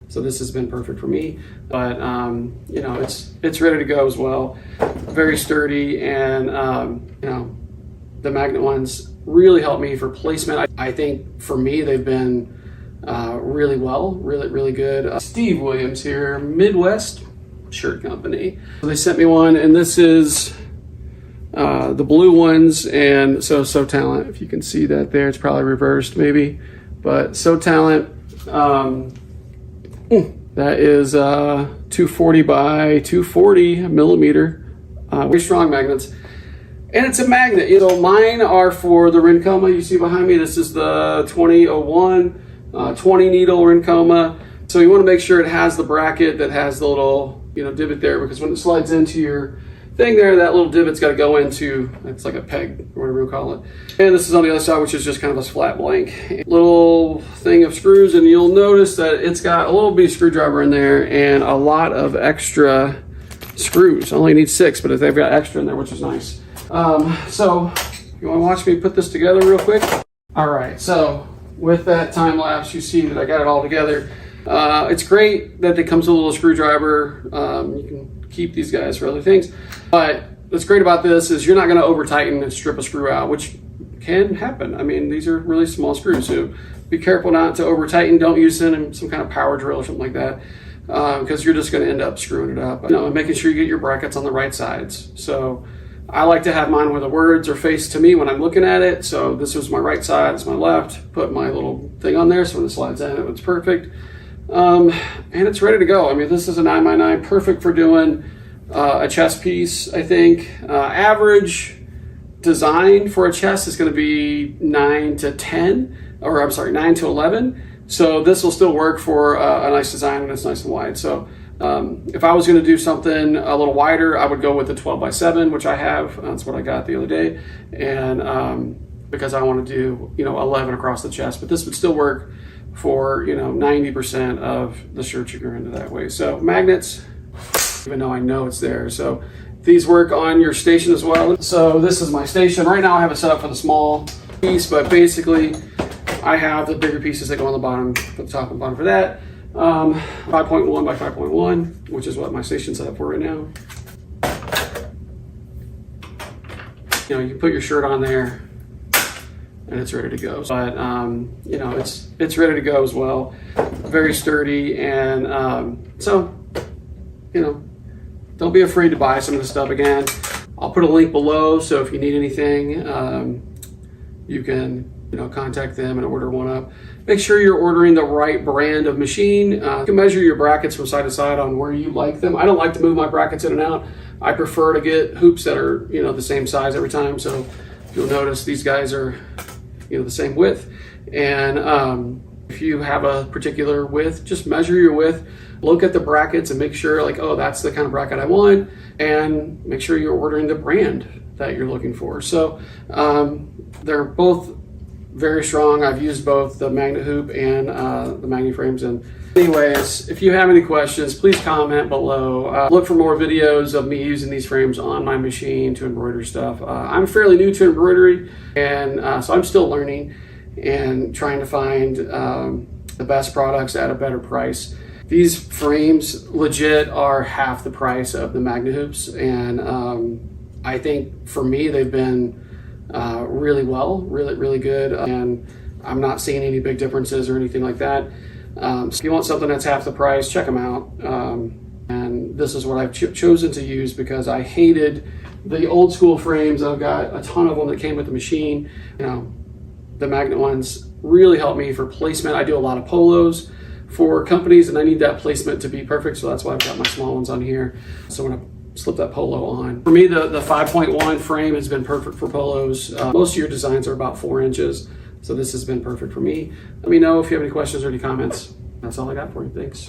So this has been perfect for me, but you know, it's ready to go as well. Very sturdy, and you know, the magnet ones really help me for placement. I think for me, they've been really well, really good. Steve Williams here, Midwest Shirt Company. So they sent me one, and this is the blue ones, and so Sewtalent, if you can see that there, it's probably reversed maybe, but Sewtalent, that is 240 by 240 millimeter, very strong magnets, and it's a magnet. You know, mine are for the RICOMA you see behind me. This is the 2001 20 needle RICOMA. So you want to make sure it has the bracket that has the little, you know, divot there, because when it slides into your thing there, that little divot's got to go into, it's like a peg or whatever you call it. And this is on the other side, which is just kind of a flat blank little thing of screws, and you'll notice that it's got a little bitty screwdriver in there and a lot of extra screws. I only need 6, but they've got extra in there, which is nice. So you want to watch me put this together real quick? All right, so with that time lapse, you see that I got it all together. It's great that it comes with a little screwdriver. You can keep these guys for other things, but what's great about this is you're not going to over tighten and strip a screw out, which can happen. I mean, these are really small screws, so be careful not to over tighten. Don't use it in some kind of power drill or something like that, because you're just going to end up screwing it up. You know, and making sure you get your brackets on the right sides. So I like to have mine where the words are faced to me when I'm looking at it. So this was my right side, it's my left. Put my little thing on there, so when it slides in, it's perfect. And it's ready to go. I mean, this is a 9x9, perfect for doing a chest piece. I think average design for a chest is going to be 9 to 10, or I'm sorry, 9 to 11. So this will still work for a nice design, and it's nice and wide. So if I was going to do something a little wider, I would go with the 12x7, which I have. That's what I got the other day, and because I want to do, you know, 11 across the chest, but this would still work for, you know, 90% of the shirts you're into that way. So magnets, even though I know it's there. So these work on your station as well. So this is my station. Right now I have it set up for the small piece, but basically I have the bigger pieces that go on the bottom, for the top and bottom for that. 5.1 by 5.1, which is what my station's set up for right now. You know, you put your shirt on there, and it's ready to go. But you know, it's ready to go as well. Very sturdy, and so, you know, don't be afraid to buy some of this stuff. Again, I'll put a link below, so if you need anything, you can, you know, contact them and order one up. Make sure you're ordering the right brand of machine. You can measure your brackets from side to side on where you like them. I don't like to move my brackets in and out. I prefer to get hoops that are, you know, the same size every time. So you'll notice these guys are, you know, the same width. And if you have a particular width, just measure your width, look at the brackets and make sure, like, oh, that's the kind of bracket I want, and make sure you're ordering the brand that you're looking for. So they're both very strong. I've used both the magnet hoop and the magnet frames. And anyways, if you have any questions, please comment below. Look for more videos of me using these frames on my machine to embroider stuff. I'm fairly new to embroidery, and so I'm still learning and trying to find the best products at a better price. These frames legit are half the price of the magnet hoops, and I think for me they've been really well, really good, and I'm not seeing any big differences or anything like that. So if you want something that's half the price, check them out. And this is what I've chosen to use, because I hated the old school frames. I've got a ton of them that came with the machine. You know, the magnet ones really help me for placement. I do a lot of polos for companies, and I need that placement to be perfect, so that's why I've got my small ones on here. So when I slip that polo on. For me, the 5.1 frame has been perfect for polos. Most of your designs are about 4 inches, so this has been perfect for me. Let me know if you have any questions or any comments. That's all I got for you. Thanks.